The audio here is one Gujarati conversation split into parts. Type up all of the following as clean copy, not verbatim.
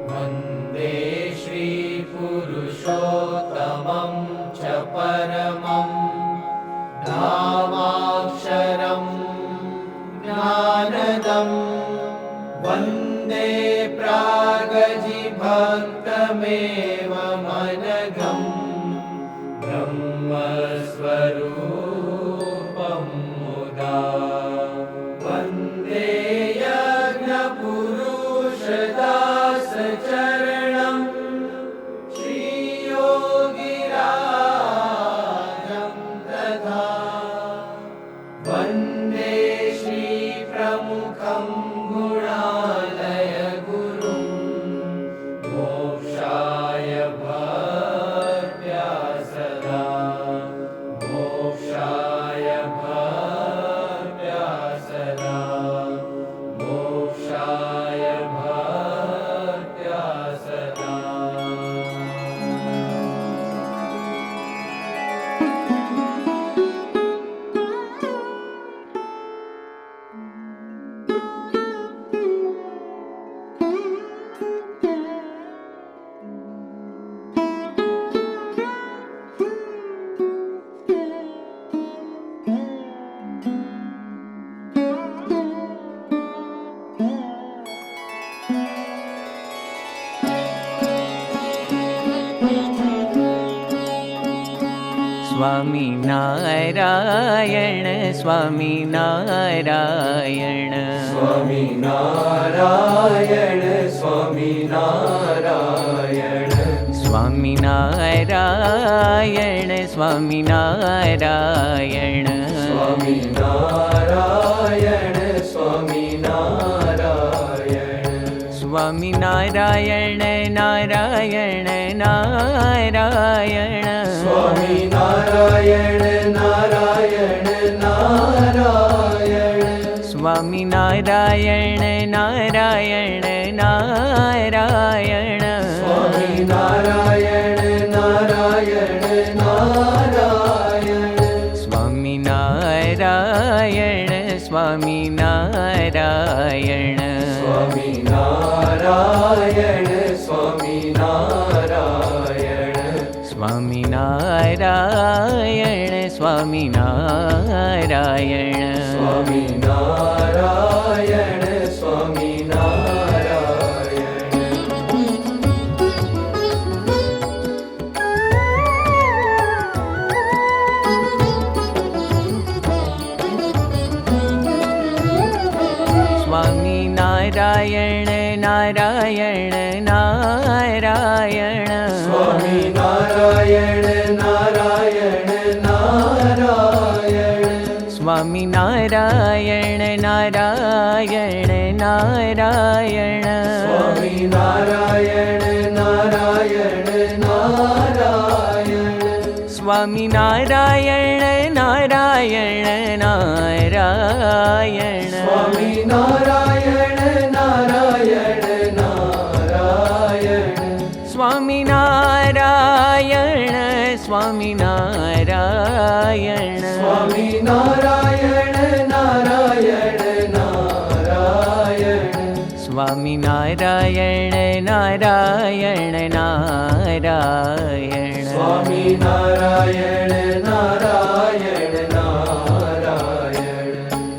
वन्दे श्रीपुरुषोत्तमं च परमं धामाक्षरं ज्ञानदं वन्दे प्रागजिभक्तमेवमनघं ब्रह्मस्वरूपं मुदा वन्दे यज्ञपुरुषदासचरणं श्रीयोगिराजं तथा वन्दे श्रीप्रमुखं गुणालयगुरुं मोक्षाय भक्त्या सदा मोक्षाय भक्त्या सदा मोक्षाय भक्त्या सदा। स्वामी नारायण स्वामी नारायण स्वामी नारायण स्वामी नारायण स्वामी नारायण स्वामी नारायण स्वामी नारायण स्वामी नारायण स्वामी नारायण नारायण नारायण स्वामी नारायण नारायण नारायण स्वामी नारायण नारायण नारायण स्वामी नारायण नारायण नारायण स्वामी नारायण स्वामी नारायण स्वामी नारायण स्वामी नारायण स्वामी नारायण स्वामी नारायण स्वामी नारायण स्वामी नारायण स्वामी नारायण नारायण नारायण स्वामी नारायण नारायण नारायण स्वामी नारायण नारायण नारायण स्वामी नारायण नारायण नारायण स्वामी नारायण नारायण नारायण स्वामी नारायण नारायण नारायण स्वामी नारायण स्वामी नारायण स्वामी नारायण नारायण नारायण स्वामी नारायण नारायण नारायण स्वामी नारायण नारायण नारायण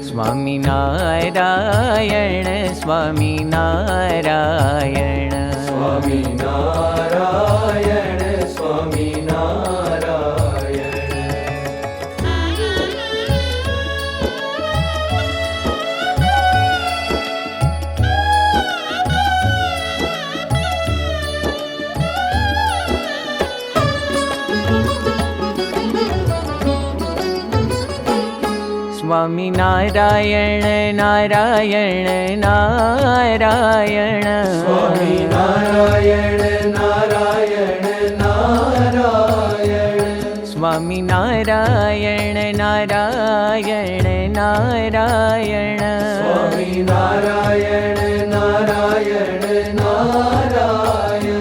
स्वामी नारायण स्वामी नारायण स्वामी नारायण स्वामी नारायण स्वामी नारायण नारायण नारायण स्वामी नारायण नारायण नारायण स्वामी नारायण नारायण नारायण स्वामी नारायण नारायण नारायण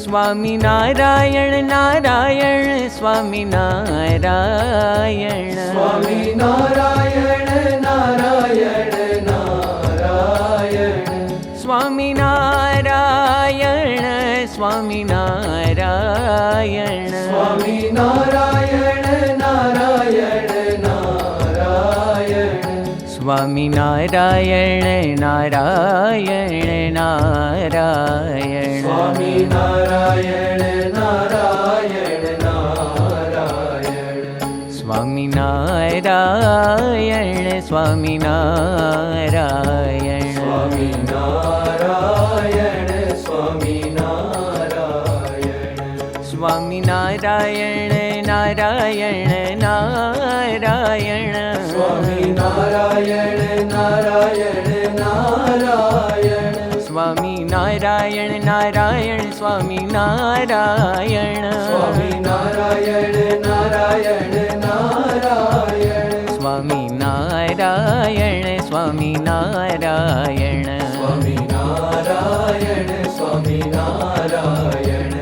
स्वामी नारायण नारायण स्वामी नारायण स्वामी नारायण नारायण नारायण સ્વામિનારાયણ સ્વામિનારાયણ સ્વામી નારાયણ નારાયણ નારાયણ સ્વામિનારાયણ નારાયણ નારાયણ સ્વામી નારાયણ નારાયણ નારાયણ સ્વામિનારાયણ સ્વામિનારાયણ સ્વામી નારાયણ સ્વામી નારાયણ સ્વામિનારાયણ નારાયણ નારાયણ સ્વામી નારાયણ નારાયણ નારાયણ સ્વામિનારાયણ નારાયણ સ્વામિનારાયણ સ્વામિનારાયણ નારાયણ નારાયણ સ્વામિનારાયણ સ્વામિનારાયણ સ્વામિનારાયણ સ્વામિનારાયણ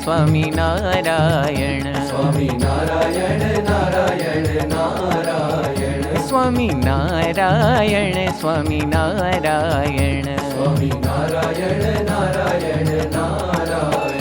સ્વામિનારાયણ સ્વામિનારાયણ સ્વામિનારાયણ નારાયણ નારાયણ સ્વામિનારાયણ સ્વામિનારાયણ સ્વામિનારાયણ નારાયણ નારાયણ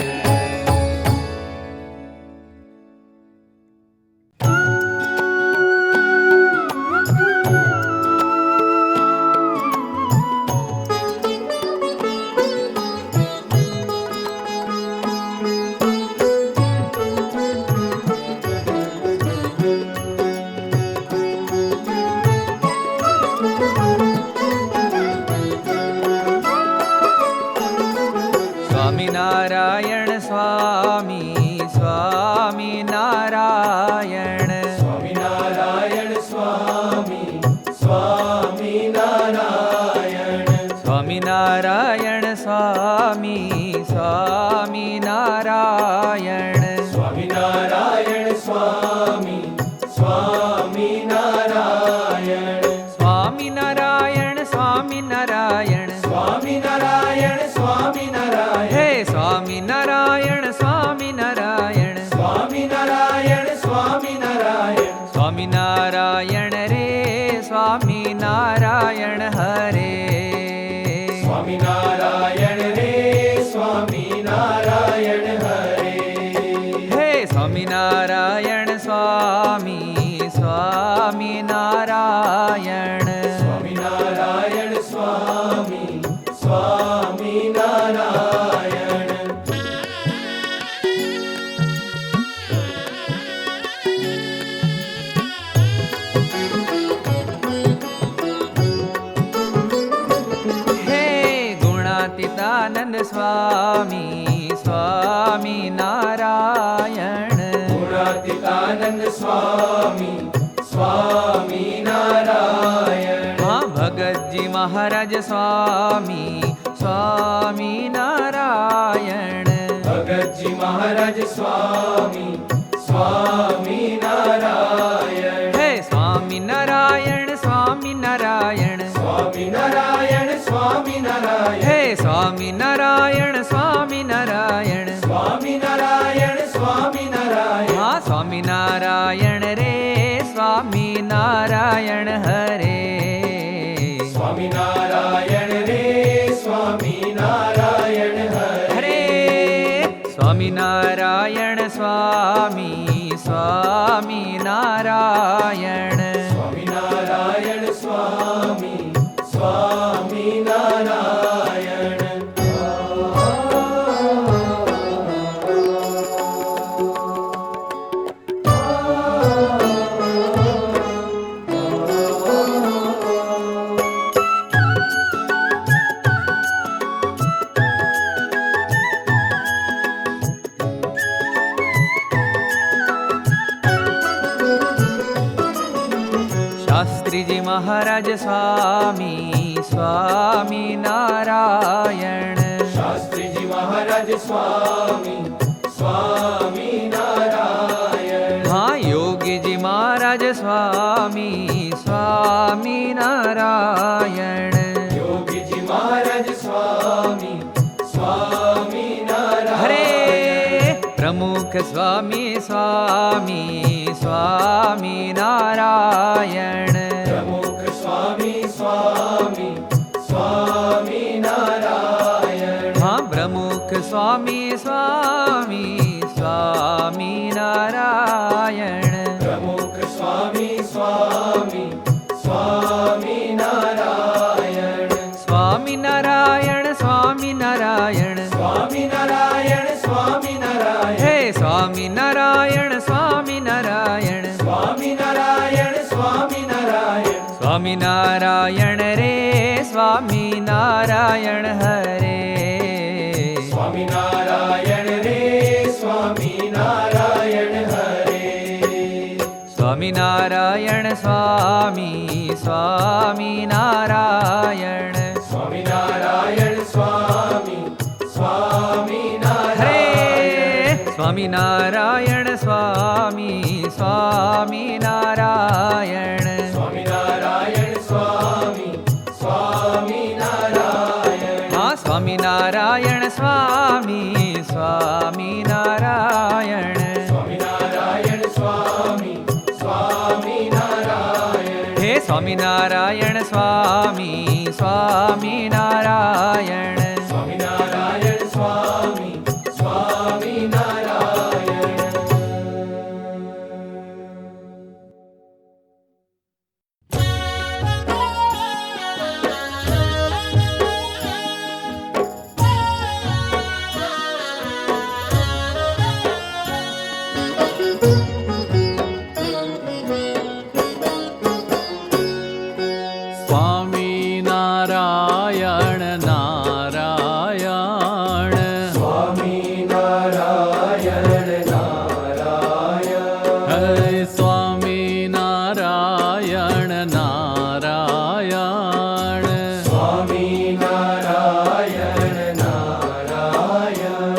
સ્વામિનારાયણ સ્વામી સ્વામિનારાયણ સ્વામિનારાયણ સ્વામી સ્વામિનારાયણ સ્વામિનારાયણ સ્વામી સ્વામિનારાયણ સ્વામિનારાયણ સ્વામી સ્વામિનારાયણ સ્વામિનારાયણ સ્વામિનારાયણ સ્વામિનારાયણ સ્વામિનારાયણ હે સ્વામિનારાયણ સ્વામિનારાયણ સ્વામિનારાયણ સ્વામિનારાયણ સ્વામિનારાયણ રે સ્વામિનારાયણ હરે સ્વામિનારાયણ રે સ્વામિનારાયણ હરે હે સ્વામિનારાયણ સ્વામી સ્વામિનારાયણ સ્વામિનારાયણ સ્વામી સ્વામિનારાયણ હે ગુણાતીતાનંદ સ્વામી સ્વામિનારાયણ ગુણાતીતાનંદ સ્વામી સ્વામિનારાયણ હા ભગતજી મહારાજ સ્વામી સ્વામિનારાયણ ભગતજી મહારાજ સ્વામી સ્વામિનારાયણ હે સ્વામિનારાયણ સ્વામિનારાયણ સ્વામિનારાયણ સ્વામિનારાયણ હે સ્વામિનારાયણ સ્વામિનારાયણ સ્વામિનારાયણ સ્વામિનારાયણ હા સ્વામિનારાયણ રે સ્વામિનારાયણ હરે સ્વામિનારાયણ રે સ્વામિનારાયણ હરે સ્વામિનારાયણ સ્વામી સ્વામિનારાયણ સ્વામિનારાયણ સ્વામી સ્વામિનારાયણ શાસ્ત્રીજી મહારાજ સ્વામી સ્વામિનારાયણ શાસ્ત્રીજી મહારાજ સ્વામી સ્વામિનારાયણ હા યોગીજી મહારાજ સ્વામી સ્વામિનારાયણ યોગીજી મહારાજ સ્વામી સ્વામિનારાયણ હરે પ્રમુખ સ્વામી સ્વામી સ્વામિનારાયણ પ્રમુખ સ્વામી સ્વામી સ્વામી સ્વામી સ્વામી નારાયણ પ્રમુખ સ્વામી સ્વામી સ્વામી નારાયણ સ્વામી નારાયણ સ્વામી નારાયણ સ્વામી નારાયણ સ્વામી નારાયણ હે સ્વામી નારાયણ સ્વામી નારાયણ સ્વામી નારાયણ સ્વામી નારાયણ સ્વામી નારાયણ રે સ્વામી નારાયણ હરે સ્વામી નારાયણ રે સ્વામી નારાયણ હરે સ્વામી નારાયણ સ્વામી સ્વામી નારાયણ સ્વામી નારાયણ સ્વામી સ્વામી હરે નારાયણ સ્વામી નારાયણ સ્વામી સ્વામી નારાયણ સ્વામી નારાયણ સ્વામી સ્વામી નારાયણ હા સ્વામી નારાયણ સ્વામી સ્વામી નારાયણ સ્વામી નારાયણ સ્વામી સ્વામી નારાયણ હે સ્વામી નારાયણ સ્વામી સ્વામી નારાયણ સ્વામી નારાયણ સ્વામી સ્વામી નારાયણ સ્વામી નારાયણ નારાયણ સ્વામી નારાયણ નારાયણ હે સ્વામી નારાયણ નારાયણ સ્વામી નારાયણ નારાયણ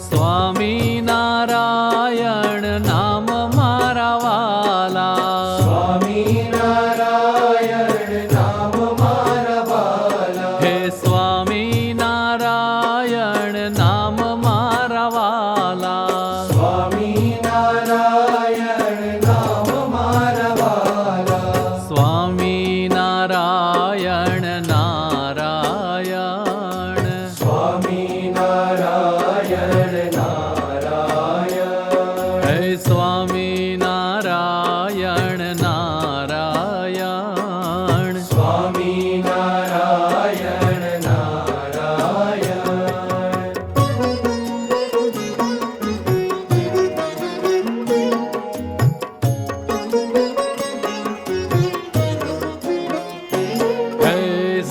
સ્વામી નારાયણ નામ મારા વાલા સ્વામી નારાયણ નામ મારા વાલા હે સ્વામી નારાયણ નામ મારા વાલા સ્વામી નારાયણ નામ મારા વાલા સ્વામી નારાયણ નારાયણ સ્વામી નારાયણ નારાયણ હે સ્વામી નારાયણ નારાયણ સ્વામી નારાયણ નારાયણ હે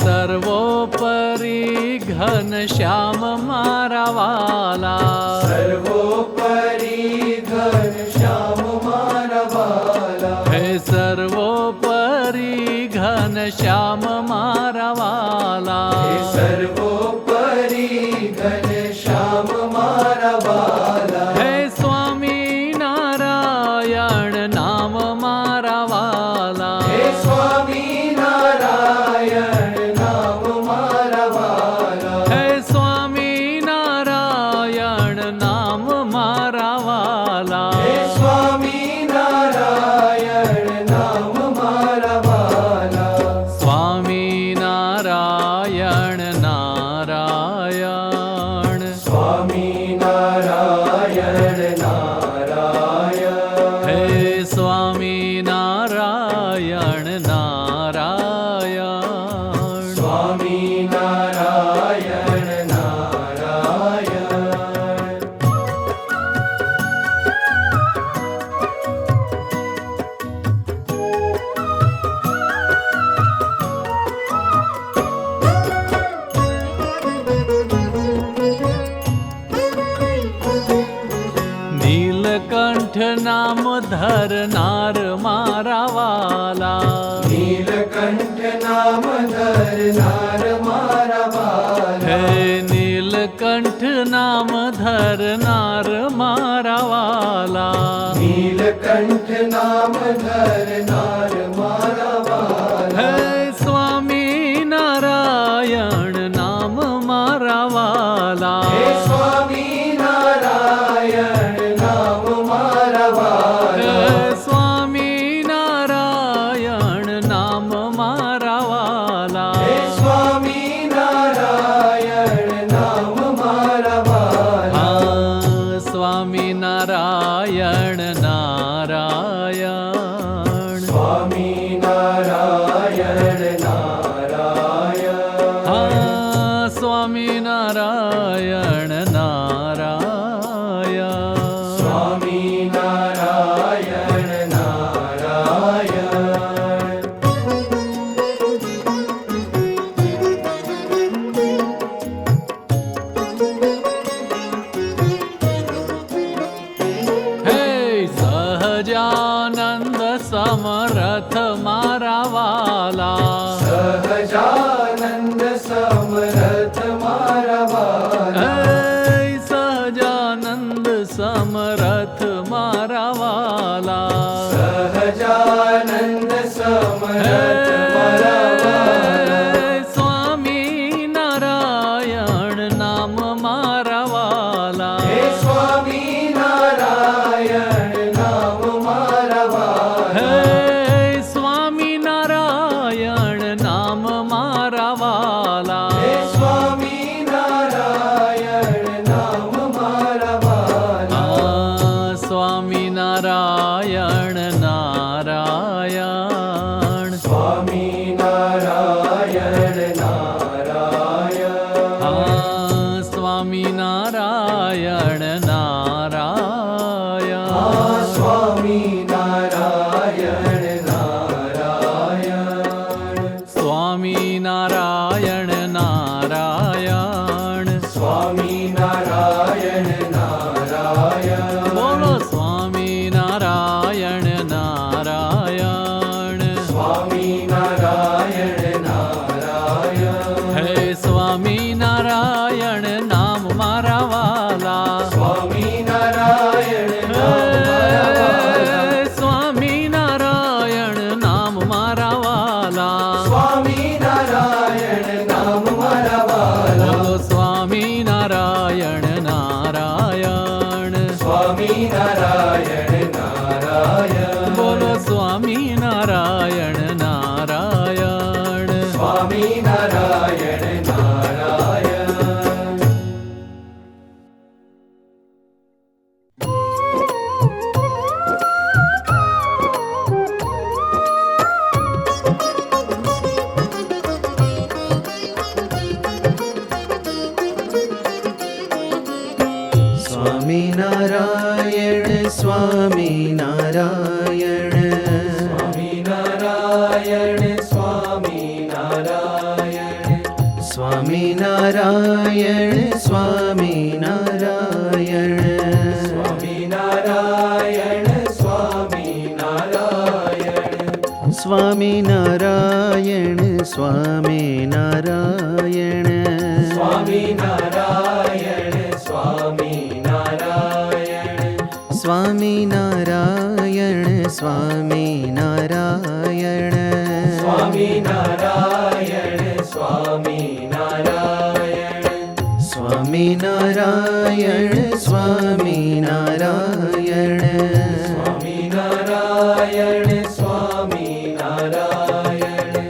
સર્વોપરી ઘન શ્યામ મારા વાલા સર્વોપરી ઘન શ્યામ મારા વાલા હે સર્વોપરી ઘન શ્યામ મારા વાલા હે સર્વોપરી ઘન શ્યામ મારા વાલા હે સ્વામી નારાયણ નામ મારા વાલા હે સ્વામી નારાયણ નામ મારા વાલા હે સ્વામી નારાયણ નામ મારા વાલા હે સ્વામી નારાયણ નામ મારા વાલા સ્વામી નારાયણ નારાયણ સ્વામી નારાયણ નારાયણ હે સ્વામી નારાયણ નારાયણ સ્વામી નારાયણ નારાયણ નીલકંઠ નામ ધરનાર મારા વાલા નીલકંઠ નામ ધરનાર મારા વાલા હે નીલકંઠ નામ ધરનાર મારા વાલા નીલકંઠ નામ ધરનાર મારા વાલા હે સ્વામી નારાયણ નામ મારા વાલા હે સ્વામી નારાયણ નામ મારા વાલા હે સ્વામી નારાયણ નામ મારા વાલા હે સ્વામી નારાયણ નામ મારા વાલા સ્વામિનારાયણ નારાયણ. સ્વામિનારાયણ નારાયણ. હે સહજાનંદ સમરથ મારા વાલા. સહજાનંદ સમરથ મારા વાલા. હે સહજાનંદ સમરથ મારા વાલા. સહજાનંદ સમરથ મારા વાલા. સ્વામિનારાયણ નામ મારા વાલા. હે સ્વામિનારાયણ નામ મારા વાલા. હે સ્વામિનારાયણ નામ મારા વાલા. હે સ્વામિનારાયણ નામ મારા વાલા. સ્વામિનારાયણ નારાયણ. સ્વામિનારાયણ નારાયણ. સ્વામિનારાયણ નારાયણ. સ્વામિનારાયણ નારાયણ. સ્વામિનારાયણ નારાયણ. સ્વામિનારાયણ નારાયણ. બોલો સ્વામિનારાયણ નારાયણ. સ્વામિનારાયણ નારાયણ. હે સ્વામિનારાયણ નામ મારા વાલા. સ્વામિનારાયણ નામ મારા વાલા. સ્વામિનારાયણ નામ મારા વાલા. સ્વામિનારાયણ નામ મારા વાલા. બોલો સ્વામિનારાયણ નારાયણ. સ્વામિનારાયણ નારાયણ. બોલો સ્વામિનારાયણ નારાયણ. સ્વામિનારાયણ નારાયણ. સ્વામિનારાયણ સ્વામિનારાયણ. સ્વામિનારાયણ સ્વામિનારાયણ. સ્વામિનારાયણ સ્વામિનારાયણ સ્વામિનારાયણ. સ્વામિનારાયણ સ્વામિનારાયણ. સ્વામિનારાયણ સ્વામિનારાયણ. સ્વામિનારાયણ સ્વામિનારાયણ. સ્વામિનારાયણ સ્વામિનારાયણ. સ્વામિનારાયણ સ્વામિનારાયણ. સ્વામિનારાયણ સ્વામિનારાયણ.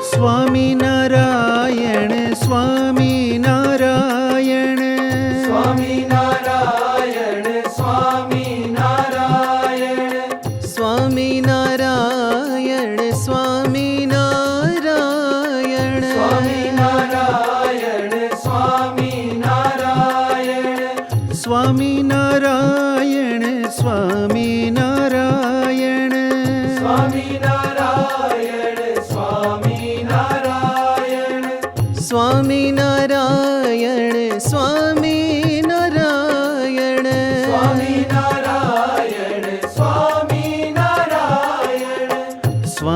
સ્વામિનારાયણ સ્વામિનારાયણ. સ્વામિનારાયણ સ્વામિનારાયણ. સ્વામિનારાયણ સ્વામિનારાયણ. સ્વામિનારાયણ સ્વામિનારાયણ. સ્વામિનારાયણ સ્વામિનારાયણ. સ્વામિનારાયણ સ્વામિનારાયણ.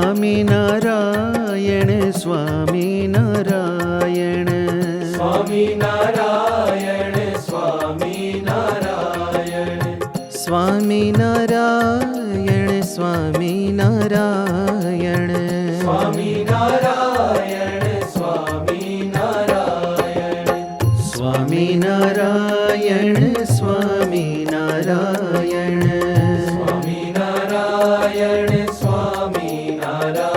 સ્વામિનારાયણ સ્વામિનારાયણ. સ્વામિનારાયણ સ્વામિનારાયણ. સ્વામિનારાયણ સ્વામિનારાયણ. સ્વામિનારાયણ સ્વામિનારાયણ. સ્વામિનારાયણ સ્વામિનારાયણ. સ્વામિનારાયણ સ્વામિનારાયણ.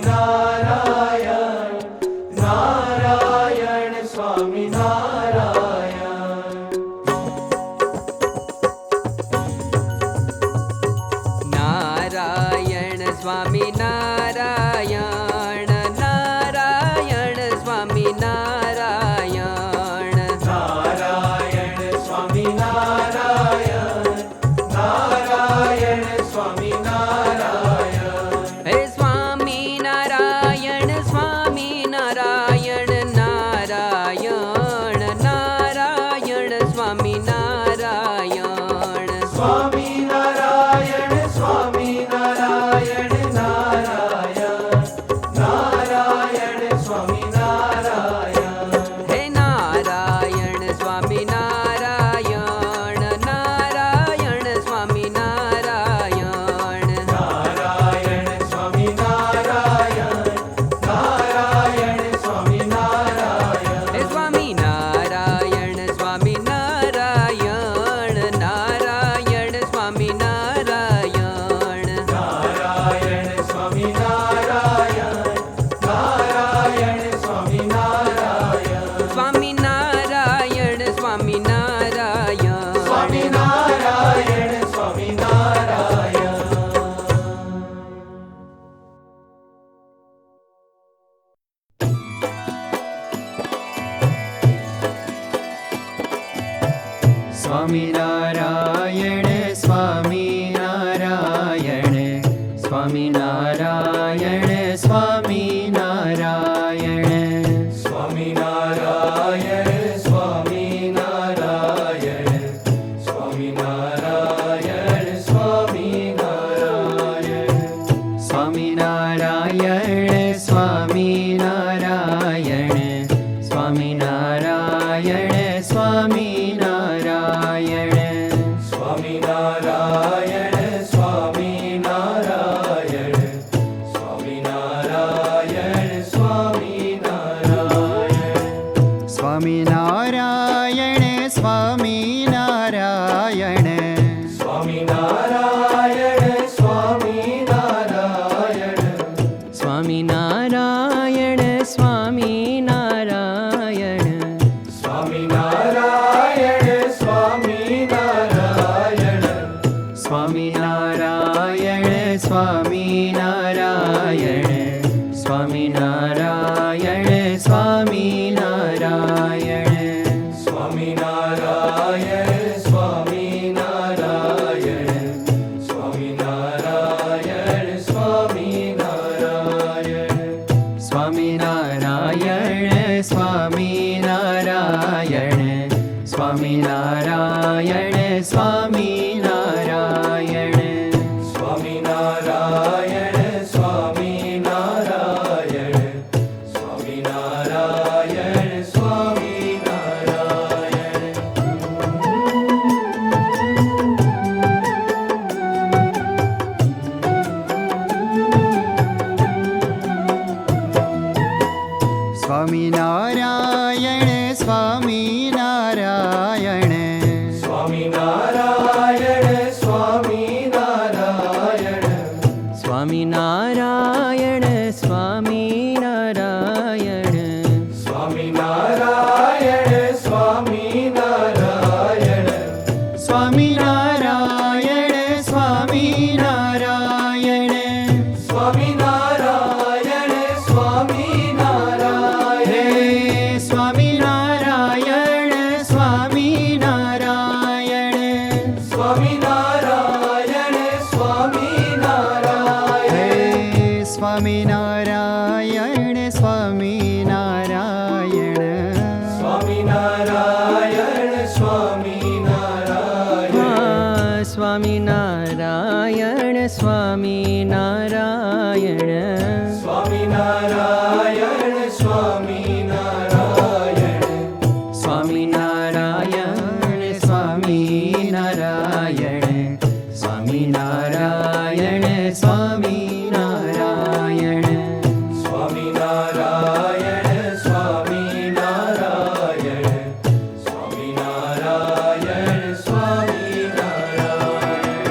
સ્વામિનારાયણ નારાયણ સ્વામિનારાયણ. નારાયણ સ્વામી નારાયણ નારાયણ સ્વામી નારાયણ નારાયણ સ્વામિનારાયણ નારાયણ સ્વામિનારાયણ. હે સ્વામી નારાયણ સ્વામી નારાયણ નારાયણ નારાયણ સ્વામી નારાયણ સ્વામિનારાયણ સ્વામિનારાયણ નારાયણ નારાયણ સ્વામિનારાયણ. હે નારાયણ સ્વામી નારાયણ નારાયણ સ્વામી નારાયણ નારાયણ સ્વામિનારાયણ નારાયણ સ્વામિનારાયણ. હે સ્વામી નારાયણ સ્વામી નારાયણ નારાયણ સ્વામી નારાયણ નારાયણ સ્વામિનારાયણ નારાયણ સ્વામિનારાયણ. સ્વામિનારાયણ સ્વામિનારાયણ સ્વામિનારાયણ સ્વામિનારાયણ. સ્વામિનારાયણ સ્વામિનારાયણ સ્વામિનારાયણ સ્વામિનારાયણ સ્વામિનારાયણ સ્વામિનારાયણ સ્વામિનારાયણ સ્વામિનારાયણ. સ્વામિનારાયણ સ્વામિનારાયણ સ્વામિનારાયણ સ્વામિનારાયણ સ્વામિનારાયણ સ્વામિનારાયણ સ્વામિનારાયણ સ્વામિનારાયણ. સ્વામિનારાયણ સ્વામિનારાયણ સ્વામિનારાયણ સ્વામિનારાયણ સ્વામિનારાયણ સ્વામિનારાયણ સ્વામિનારાયણ સ્વામિનારાયણ સ્વામિનારાયણ સ્વામિનારાયણ સ્વામિનારાયણ સ્વામિનારાયણ સ્વામિનારાયણ સ્વામિનારાયણ સ્વામિનારાયણ સ્વામિનારાયણ. સ્વામિનારાયણ સ્વામિનારાયણ સ્વામિનારાયણ સ્વામિનારાયણ સ્વામિનારાયણ સ્વામિનારાયણ સ્વામિનારાયણ સ્વામિનારાયણ. સ્વામિનારાયણ સ્વામિનારાયણ સ્વામિનારાયણ સ્વામિનારાયણ સ્વામિનારાયણ સ્વામિનારાયણ સ્વામિનારાયણ સ્વામિનારાયણ સ્વામિનારાયણ સ્વામિનારાયણ સ્વામિનારાયણ સ્વામિનારાયણ. હે સ્વામિનારાયણ સ્વામિનારાયણ સ્વામિનારાયણ સ્વામિનારાયણ. હે સ્વામિનારાયણ સ્વામિનારાયણ સ્વામિનારાયણ સ્વામિનારાયણ. હા, સ્વામિનારાયણ સ્વામિનારાયણ સ્વામિનારાયણ સ્વામિનારાયણ સ્વામિનારાયણ સ્વામિનારાયણ સ્વામિનારાયણ સ્વામિનારાયણ સ્વામિનારાયણ સ્વામિનારાયણ સ્વામિનારાયણ સ્વામિનારાયણ.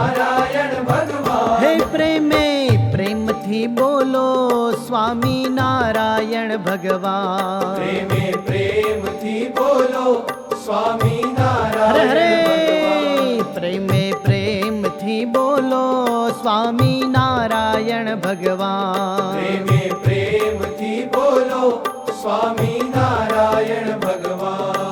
નારાયણ ભગવાન હે પ્રેમે પ્રેમથી બોલો સ્વામી નારાયણ ભગવાન પ્રેમે પ્રેમથી બોલો સ્વામી હરે નારાયણ હરે ભગવાન પ્રેમે પ્રેમથી બોલો સ્વામી નારાયણ ભગવાન પ્રેમે પ્રેમથી બોલો સ્વામી નારાયણ ભગવાન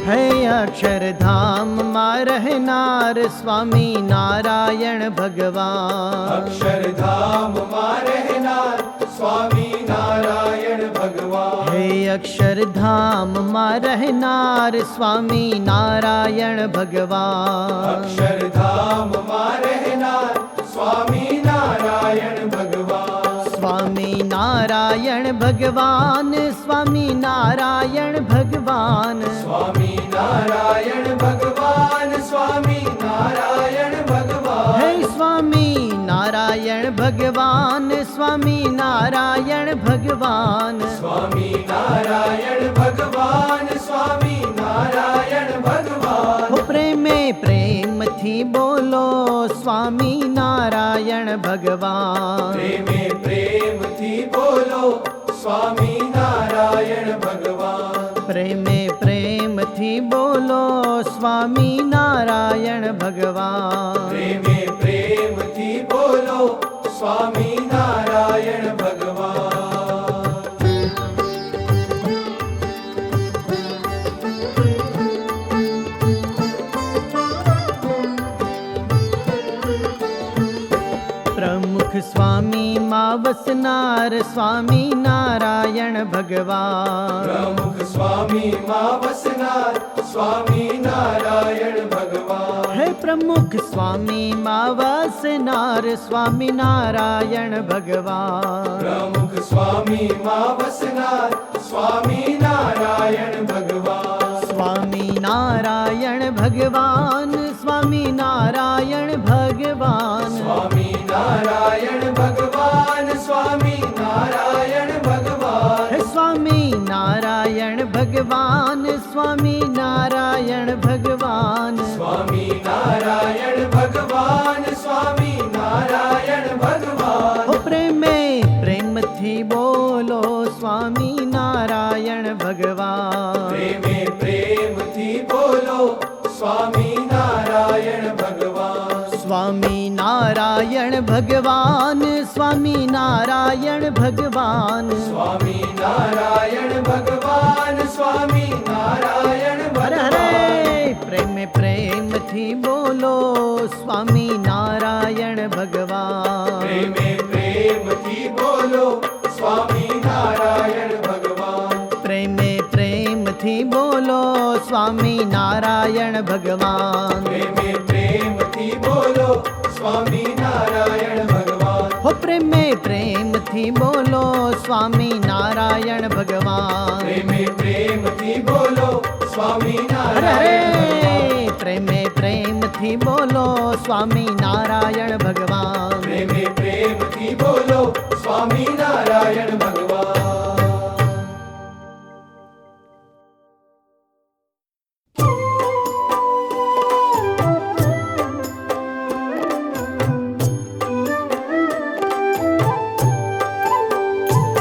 હે અક્ષરધામમાં રહેનાર સ્વામી નારાયણ ભગવાન અક્ષરધામમાં રહેનાર સ્વામી નારાયણ ભગવાન હે અક્ષરધામમાં રહેનાર સ્વામી નારાયણ ભગવાન અક્ષરધામમાં રહેનાર સ્વામી નારાયણ ભગવાન સ્વામી નારાયણ ભગવાન સ્વામી નારાયણ ભગવાન સ્વામી નારાયણ ભગવાન સ્વામી નારાયણ ભગવાન હે સ્વામી નારાયણ ભગવાન સ્વામી નારાયણ ભગવાન સ્વામી નારાયણ ભગવાન સ્વામી નારાયણ ભગવાન હો પ્રેમે પ્રેમથી બોલો સ્વામી નારાયણ ભગવાન પ્રેમે પ્રેમથી બોલો સ્વામી નારાયણ ભગવાન પ્રેમે પ્રેમથી બોલો સ્વામી નારાયણ ભગવાન પ્રેમે પ્રેમથી બોલો સ્વામી નારાયણ ભગવાન પ્રમુખ સ્વામી માં વસનાર સ્વામી નારાયણ ભગવાન પ્રમુખ સ્વામી માં વસનાર સ્વામી નારાયણ ભગવાન હે પ્રમુખ સ્વામી માં વસનાર સ્વામી નારાયણ ભગવાન પ્રમુખ સ્વામી માં વસનાર સ્વામી નારાયણ ભગવાન સ્વામી નારાયણ ભગવાન સ્વામી નારાયણ ભગવાન સ્વામી નારાયણ ભગવાન સ્વામી નારાયણ ભગવાન હે સ્વામી નારાયણ ભગવાન સ્વામી નારાયણ ભગવાન સ્વામી નારાયણ ભગવાન સ્વામી નારાયણ ભગવાન હો પ્રેમે પ્રેમથી બોલો સ્વામી નારાયણ ભગવાન પ્રેમે પ્રેમથી બોલો સ્વામી નારાયણ ભગવાન સ્વામી નારાયણ ભગવાન સ્વામી નારાયણ ભગવાન સ્વામી નારાયણ ભગવાન સ્વામી નારાયણ હરે ભગવાન હરે પ્રેમે પ્રેમથી બોલો સ્વામી નારાયણ ભગવાન પ્રેમે પ્રેમથી બોલો સ્વામી નારાયણ ભગવાન પ્રેમે પ્રેમથી બોલો સ્વામી નારાયણ ભગવાન પ્રેમે પ્રેમથી બોલો સ્વામી નારાયણ ભગવાન હો પ્રેમે પ્રેમથી બોલો સ્વામી નારાયણ ભગવાન પ્રેમે પ્રેમથી બોલો સ્વામી હરે નારાયણ ભગવાન હરે પ્રેમે પ્રેમથી બોલો સ્વામી નારાયણ ભગવાન પ્રેમે પ્રેમથી બોલો સ્વામી નારાયણ ભગવાન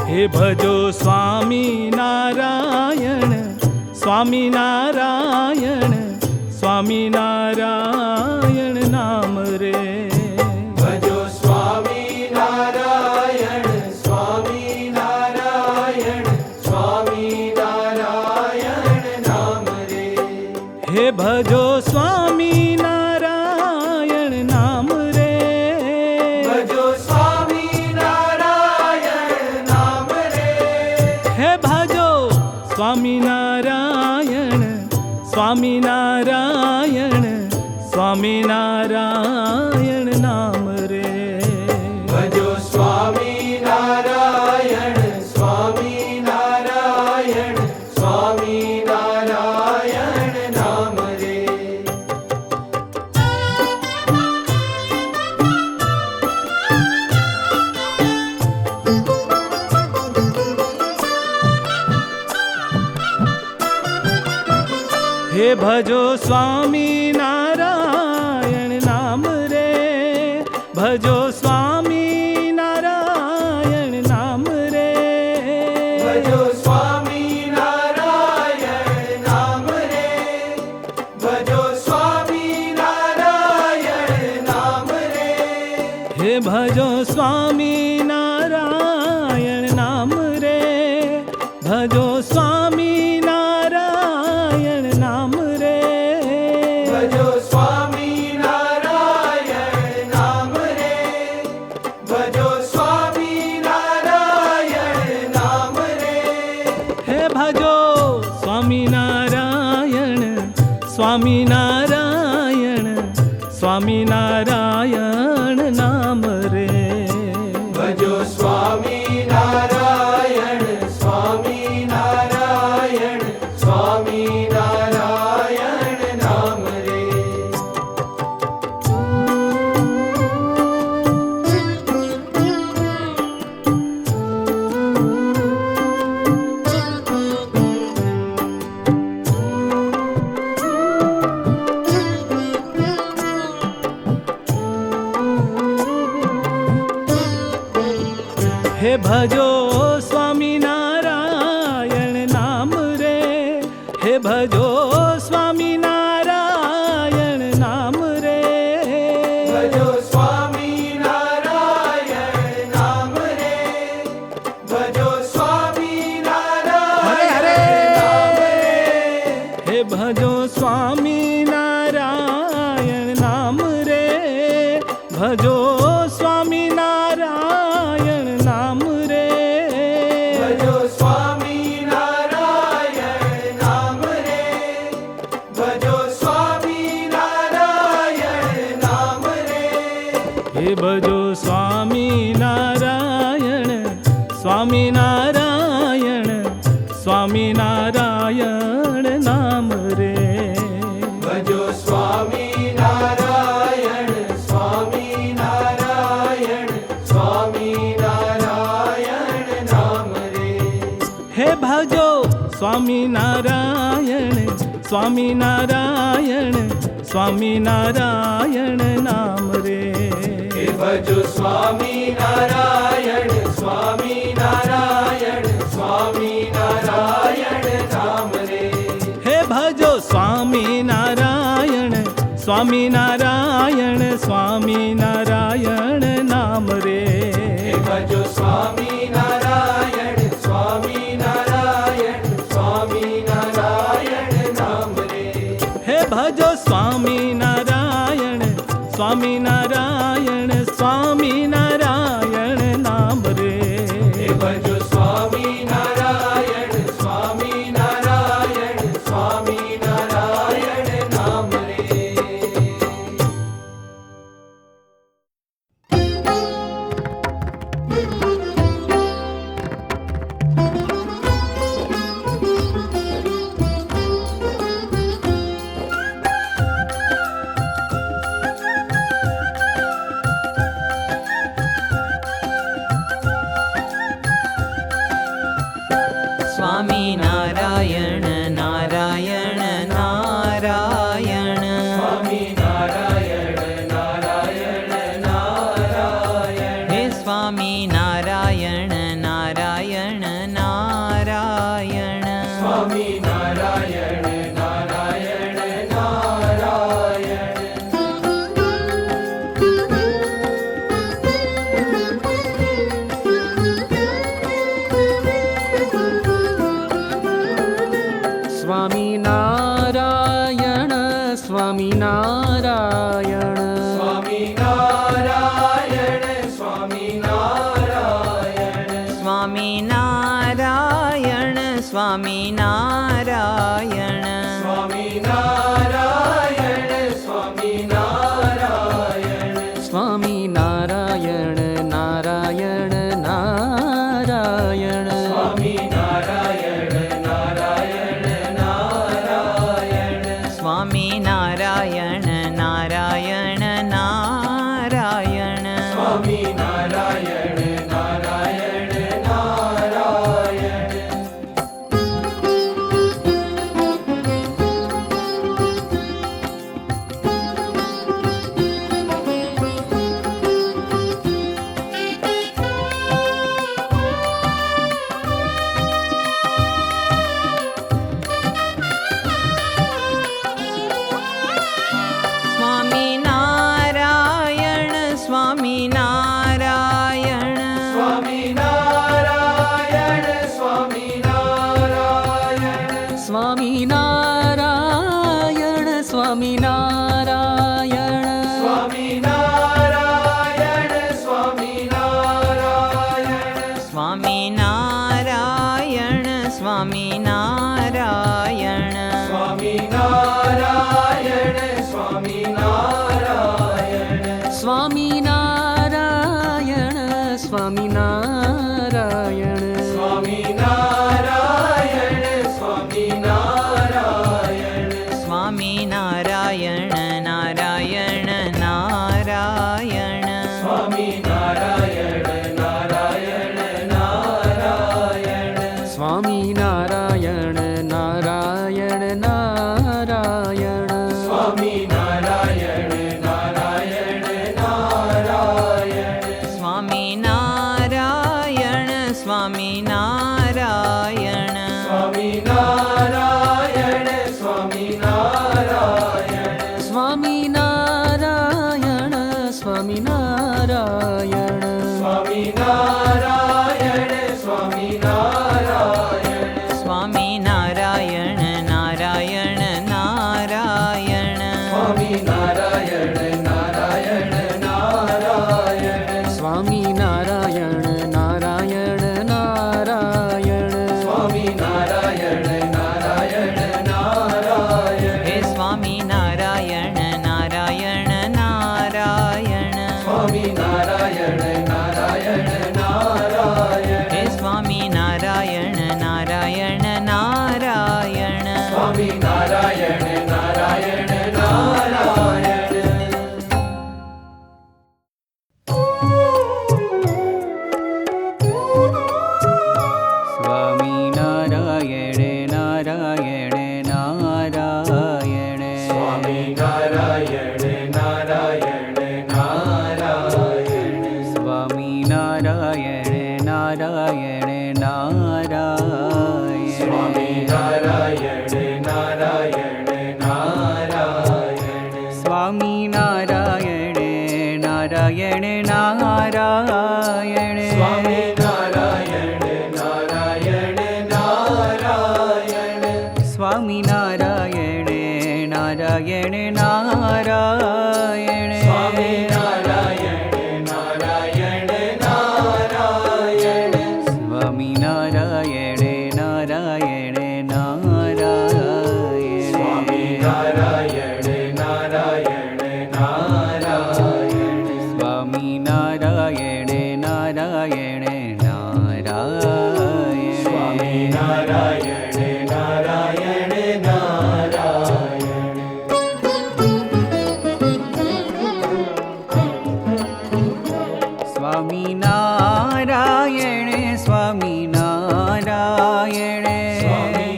હે ભજો સ્વામી નારાયણ સ્વામી નારાયણ સ્વામી નારાયણ નામ રે ભજો સ્વામી નારાયણ સ્વામી નારાયણ સ્વામી નારાયણ નામ રે હે ભજો સ્વામી નારાયણ નામ રે ભજો સ્વામી નારાયણ નામ રે હે ભજો સ્વામી નારાયણ સ્વામી નારાયણ સ્વામી નારાયણ નામ રે ભજો સ્વામી નારાયણ સ્વામી નારાયણ ભજો સ્વામી નારાયણ નામ રે, ભજો સ્વામી નારાયણ નામ રે, ભજો સ્વામી નારાયણ નામ રે, ભજો સ્વામી નારાયણ નામ રે, હે ભજો સ્વામી નારાયણ નામ રે, ભજો સ્વામી નારાયણ નામ રે, ભજો સ્વામી નારાયણ નામ રે, ભજો સ્વામી નારાયણ નામ રે, હે ભજો સ્વામિનારાયણ સ્વામિનારાયણ સ્વામિનારાયણ નામ રે, ભજો સ્વામી નારાયણ સ્વામી નારાયણ સ્વામી નારાયણ નામ રે. હે ભજો સ્વામિનારાયણ નામ રે, હે ભજો સ્વામિનારાયણ નામ રે, ભજો સ્વામી નારાયણ નામ રે, ભજો સ્વામી નારાયણ નામ રે, હે ભજો સ્વામિનારાયણ નામ રે, ભજો સ્વામિનારાયણ નામ રે, ભજો સ્વામી નારાયણ નામ રે, ભજો સ્વામી નારાયણ નામ રે, હે ભજો સ્વામિનારાયણ સ્વામિનારાયણ સ્વામિનારાયણ નામ રે, ભજો સ્વામી નારાયણ સ્વામી નારાયણ સ્વામી નારાયણ નામ રે, હે ભજો સ્વામિનારાયણ સ્વામિનારાયણ સ્વામિનારાયણ નામ રે, હે ભજો સ્વામી નારાયણ સ્વામી નારાયણ સ્વામી નારાયણ નામ રે, હે ભજો સ્વામિનારાયણ સ્વામિનારાયણ સ્વામિનારાયણ નામ રે, હે ભજો સ્વામી નારાયણ સ્વામી નારાયણ સ્વામી નારાયણ નામ રે, હે ભજો સ્વામિનારાયણ સ્વામિનારાયણ સ્વામિનારાયણ નામ રે, હે ભજો સ્વામી નારાયણ સ્વામી નારાયણ સ્વામી નારાયણ નામ રે. સ્વામી નારાયણ નારાયણ નારાયણ, સ્વામી નારાયણ નારાયણ નારાયણ, હે સ્વામી નારાયણ નારાયણ નારાયણ, સ્વામી નારાયણ નારાયણ નારાયણ, સ્વામિનારાયણ સ્વામિનારાયણ સ્વામી નારાયણ સ્વામી નારાયણ, સ્વામી નારાયણ સ્વામી નારાયણ, સ્વામી નારાયણ સ્વામી નારાયણ, સ્વામિનારાયણ નારાયણ નારાયણ, સ્વામી નારાયણ નારાયણ નારાયણ, સ્વામી નારાયણ નારાયણ નારાયણ, સ્વામી નારાયણ નારાયણ નારાયણ, નારાયણ સ્વામિનારાયણ સ્વામિનારાયણ સ્વામિનારાયણ સ્વામિનારાયણ સ્વામિનારાયણ નારાયણ નારાયણ સ્વામિનારાયણ નારાયણ નારાયણ સ્વામિનારાયણ નારાયણ નારાયણ સ્વામિનારાયણ નારાયણ નારાયણ સ્વામિનારાયણ સ્વામિનારાયણ સ્વામિનારાયણ સ્વામિનારાયણ સ્વામિનારાયણ સ્વામિનારાયણ સ્વામિનારાયણ સ્વામિનારાયણ સ્વામિનારાયણ નારાયણ નારાયણ સ્વામિનારાયણ નારાયણ નારાયણ સ્વામિનારાયણ નારાયણ નારાયણ સ્વામિનારાયણ નારાયણ નારાયણ હે સ્વામિનારાયણ નારાયણ નારાયણ સ્વામિનારાયણ નારાયણ નારાયણ હે સ્વામિનારાયણ નારાયણ નારાયણ સ્વામિનારાયણ નારાયણ નારાયણ સ્વામિનારાયણ નારાયણ નારાયણ સ્વામિનારાયણ નારાયણ નારાયણ સ્વામિનારાયણ નારાયણ નારાયણ સ્વામિનારાયણ નારાયણ નારાયણ સ્વામિનારાયણ નારાયણ નારાયણ સ્વામિનારાયણ નારાયણ નારાયણ સ્વામિનારાયણ નારાયણ નારાયણ સ્વામિનારાયણ નારાયણ નારાયણ સ્વામિનારાયણ નારાયણ નારાયણ સ્વામિનારાયણ નારાયણ નારાયણ સ્વામિનારાયણ નારાયણ નારાયણ સ્વામિનારાયણ નારાયણ નારાયણ સ્વામિનારાયણ સ્વામિનારાયણ સ્વામિનારાયણ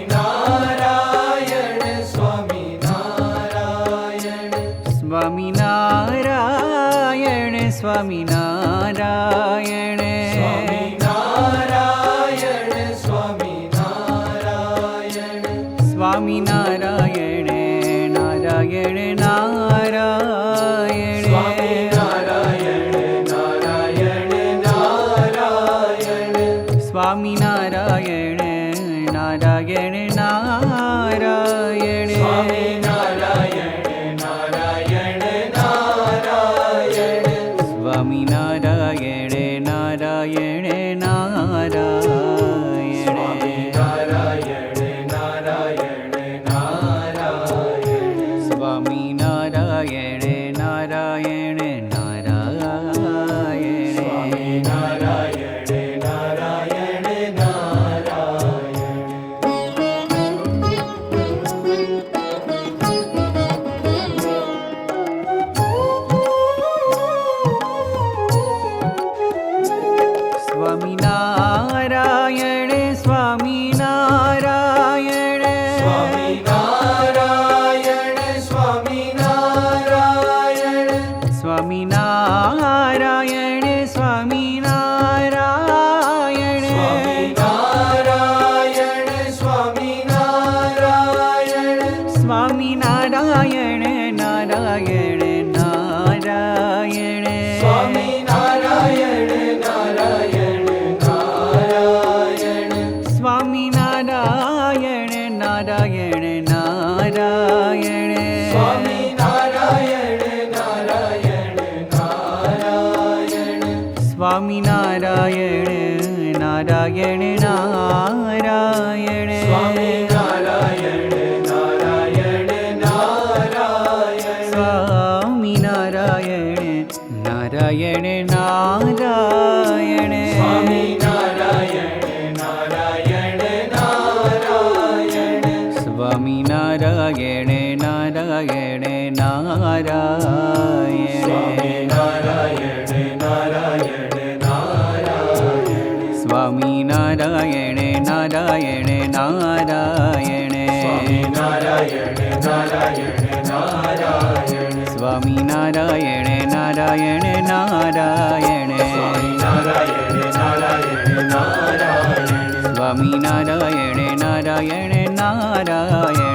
સ્વામિનારાયણ સ્વામિનારાયણ સ્વામિનારાયણ સ્વામિનારાયણ સ્વામિનારાયણ સ્વામિનારાયણ નારાયણ નારાયણ સ્વામિનારાયણ નારાયણ નારાયણ સ્વામિનારાયણ નારાયણ નારાયણ સ્વામિનારાયણ નારાયણ નારાયણ સ્વામિનારાયણ નારાયણ નારાયણ સ્વામિનારાયણ નારાયણ નારાયણ સ્વામિનારાયણ નારાયણ નારાયણ સ્વામિનારાયણ નારાયણ નારાયણ સ્વામિનારાયણ સ્વામિનારાયણ સ્વામિનારાયણ સ્વામિનારાયણ સ્વામિનારાયણ સ્વામિનારાયણ સ્વામિનારાયણ સ્વામિનારાયણ સ્વામિનારાયણ નારાયણ નારાયણ સ્વામિનારાયણ નારાયણ નારાયણ સ્વામિનારાયણ નારાયણ નારાયણ સ્વામિનારાયણ નારાયણ નારાયણ સ્વામિનારાયણ નારાયણ નારાયણ સ્વામિનારાયણ નારાયણ નારાયણ નારાયણ નારાયણ નારાયણ સ્વામી નારાયણ નારાયણ નારાયણ સ્વામી નારાયણ નારાયણ નારાયણ સ્વામી નારાયણ નારાયણ નારાયણ સ્વામી નારાયણ નારાયણ નારાયણ સ્વામી નારાયણ નારાયણ નારાયણ સ્વામી નારાયણ નારાયણ નારાયણ સ્વામી નારાયણ નારાયણ નારાયણ સ્વામી નારાયણ નારાયણ નારાયણ